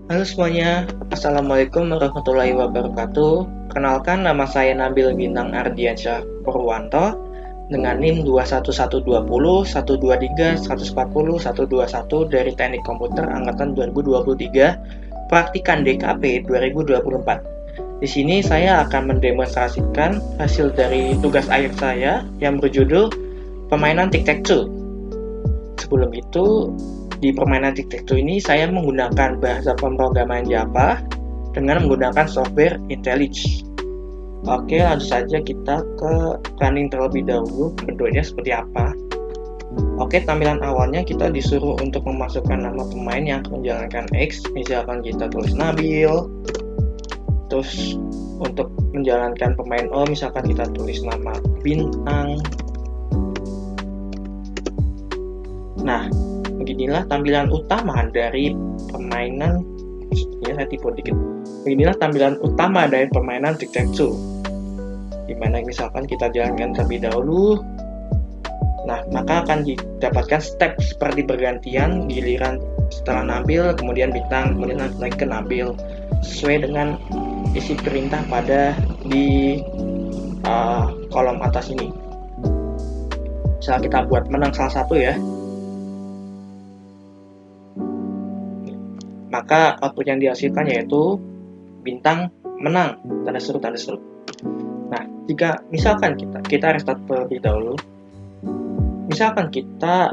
Halo semuanya, Assalamualaikum warahmatullahi wabarakatuh. Kenalkan, nama saya Nabil Bintang Ardiansyah Purwanto dengan NIM 21120 123 140 121 dari Teknik Komputer Angkatan 2023, Praktikan DKP 2024. Di sini saya akan mendemonstrasikan hasil dari tugas akhir saya yang berjudul Permainan Tic-Tac-Toe. Sebelum itu, di permainan tic-tac-toe ini saya menggunakan bahasa pemrograman Java dengan menggunakan software IntelliJ. Oke, langsung saja kita ke running terlebih dahulu, bentuknya seperti apa. Oke, tampilan awalnya kita disuruh untuk memasukkan nama pemain yang akan menjalankan X. Misalkan kita tulis Nabil. Terus untuk menjalankan pemain O, misalkan kita tulis nama Bintang. Nah, beginilah tampilan utama dari permainan. Saya tipe dikit. Beginilah tampilan utama dari permainan tic-tac-toe. Dimana misalkan kita jalankan terlebih dahulu. Nah, maka akan didapatkan step seperti bergantian, giliran setelah Nabil, kemudian Bintang, kemudian lagi ke Nabil, sesuai dengan isi perintah pada di kolom atas ini. Misal kita buat menang salah satu ya. Maka output yang dihasilkan yaitu Bintang menang, tanda seru. Nah, jika misalkan kita restart terlebih dahulu, misalkan kita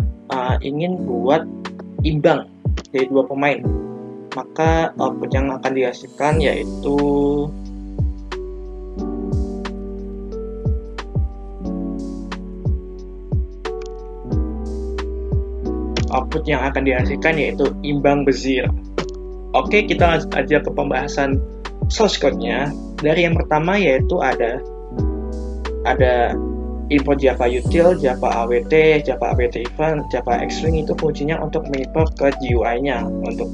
ingin buat imbang dari dua pemain, maka output yang akan dihasilkan yaitu imbang bezir. Oke, kita lanjut aja ke pembahasan source code-nya. Dari yang pertama yaitu ada import Java util, Java awt, Java awt event, Java xSwing. Itu fungsinya untuk mengimport ke GUI-nya. Untuk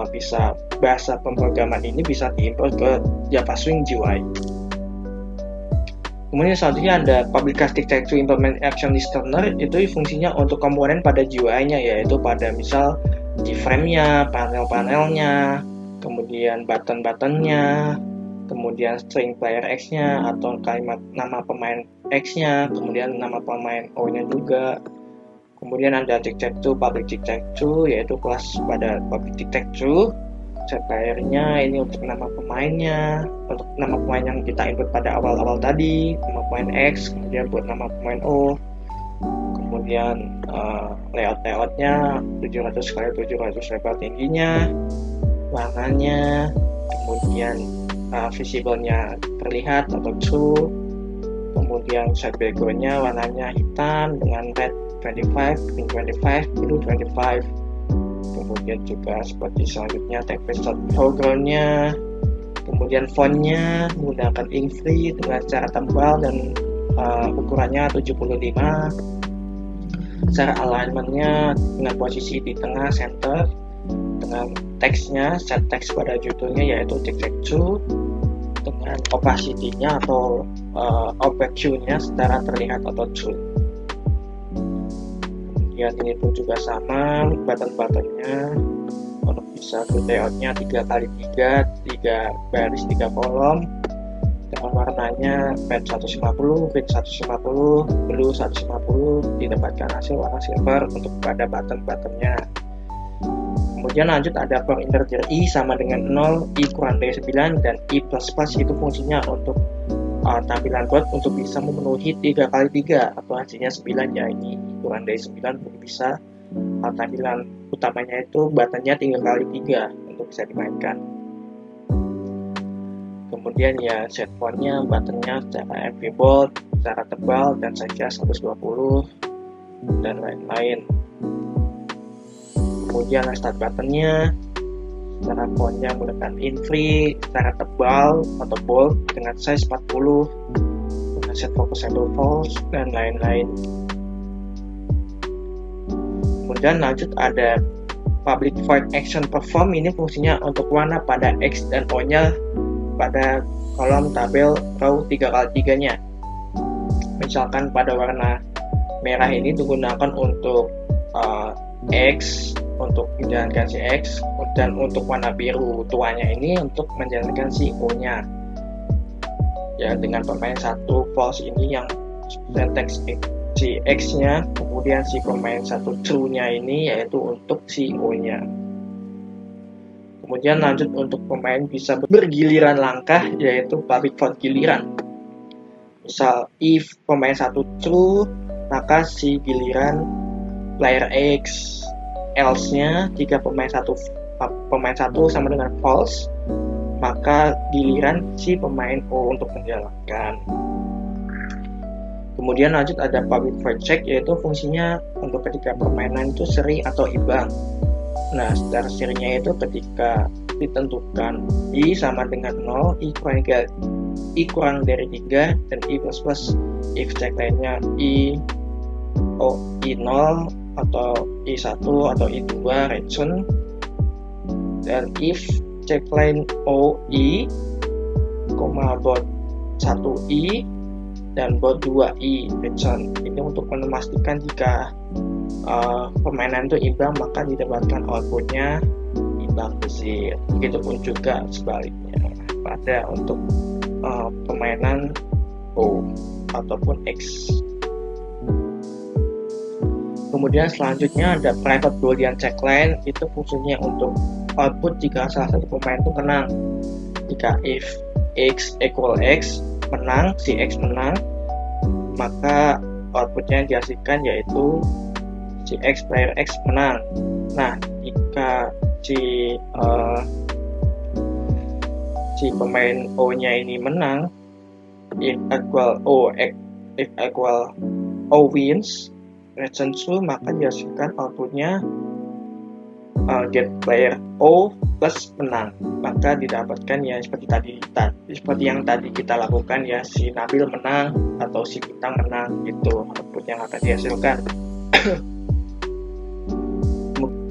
bisa bahasa pemrograman ini bisa diimport ke Java Swing GUI. Kemudian selanjutnya ada public class tic-tac-toe implement action listener. Itu fungsinya untuk komponen pada GUI-nya, yaitu pada misal di frame-nya, panel-panelnya, kemudian button-buttonnya, kemudian string player X-nya atau kalimat nama pemain X-nya, kemudian nama pemain O-nya juga. Kemudian ada tic-tac-toe, public tic-tac-toe, yaitu kelas pada public tic-tac-toe. Set player-nya ini untuk nama pemainnya, untuk nama pemain yang kita input pada awal-awal tadi, nama pemain X, kemudian buat nama pemain O. Kemudian layout-layoutnya 700x700 lebar tingginya, warnanya, kemudian visible-nya terlihat atau true, kemudian side background-nya warnanya hitam dengan red 25, green 25, blue 25. Kemudian juga seperti selanjutnya text foreground-nya, kemudian font-nya menggunakan ink-free dengan cara tebal dan ukurannya 75. Cara alignment-nya dengan posisi di tengah center, dengan teksnya set teks pada judulnya yaitu tic-tac-toe, dengan opacity-nya atau opaque-nya secara terlihat atau true. Kemudian ini pun juga sama, button-buttonnya untuk bisa layout-nya 3x3, 3 baris 3 kolom, dengan warnanya red 150, green 150, blue 150, didapatkan hasil warna silver untuk pada button-buttonnya. Kemudian lanjut ada for integer i sama dengan 0, i kurang dari 9, dan i++ itu fungsinya untuk tampilan board untuk bisa memenuhi 3x3 atau hasilnya 9 ya, ini i kurang dari 9 untuk bisa tampilan utamanya itu buttonnya 3x3 untuk bisa dimainkan. Kemudian ya set font-nya, button-nya secara MV bold, secara tebal, dan size-nya 120, dan lain-lain. Kemudian start button-nya, secara font-nya menggunakan ink-free, secara tebal atau bold, dengan size 40, dengan set focusable false, dan lain-lain. Kemudian lanjut ada public void action perform. Ini fungsinya untuk warna pada X dan O-nya pada kolom tabel row 3x3-nya. Misalkan pada warna merah ini digunakan untuk X, untuk menjalankan si X, Dan untuk warna biru tuanya ini untuk menjalankan si O-nya. Ya, dengan pemain 1 false ini yang syntax si X-nya, kemudian si pemain 1 true-nya ini yaitu untuk si O-nya. Kemudian lanjut untuk pemain bisa bergiliran langkah, yaitu public vote giliran. Misal, if pemain 1 true, maka si giliran player X. Else-nya, jika pemain 1 sama dengan false, maka giliran si pemain O untuk menjalankan. Kemudian lanjut ada public void check, yaitu fungsinya untuk ketika permainan itu seri atau imbang. Nah, secara serinya itu ketika ditentukan I sama dengan 0, I kurang dari 3, dan I plus plus. If check lainnya I0 atau I1 atau I2 return. Dan if check line OI, bot 1I dan bot 2I return. Ini untuk memastikan jika permainan itu imbang, maka didapatkan outputnya imbang besar. Begitupun juga sebaliknya pada untuk permainan O ataupun X. Kemudian selanjutnya ada private boolean checkline, itu fungsinya untuk output jika salah satu pemain itu menang. Jika if X equal X menang, si X menang, maka outputnya yang dihasilkan yaitu si X player X menang. Nah, jika si pemain O-nya ini menang, if equal O wins, return true, maka dihasilkan outputnya get player O plus menang, maka didapatkan ya seperti yang tadi kita lakukan ya, si Nabil menang atau si Bintang menang, itu output yang akan dihasilkan.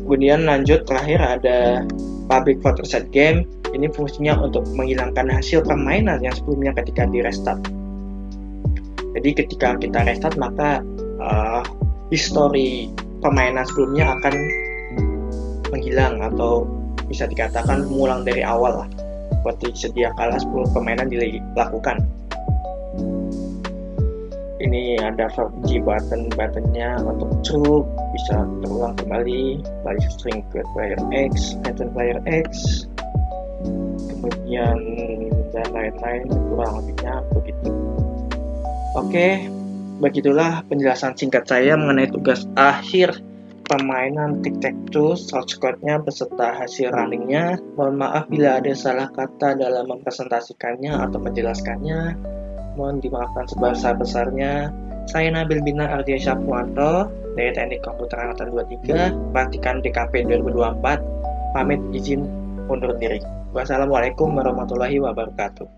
Kemudian lanjut terakhir ada public vote reset game. Ini fungsinya untuk menghilangkan hasil permainan yang sebelumnya ketika di restart. Jadi ketika kita restart, maka histori permainan sebelumnya akan menghilang atau bisa dikatakan mengulang dari awal lah, seperti sedia kala 10 permainan dilakukan. Ini ada verb buttonnya untuk true, bisa terulang kembali, balik string ke player X, return player X, kemudian dan lain-lain, kurang lebihnya begitu. Oke, begitulah penjelasan singkat saya mengenai tugas akhir permainan tic-tac-toe, source code-nya beserta hasil runningnya. Mohon maaf bila ada salah kata dalam mempresentasikannya atau menjelaskannya. Mohon dimaafkan sebesar-besarnya. Saya Nabil Bina Ardiansyah Puanto dari Teknik Komputer Angkatan 23, praktikan DKP 2024. Pamit izin undur diri. Wassalamualaikum warahmatullahi wabarakatuh.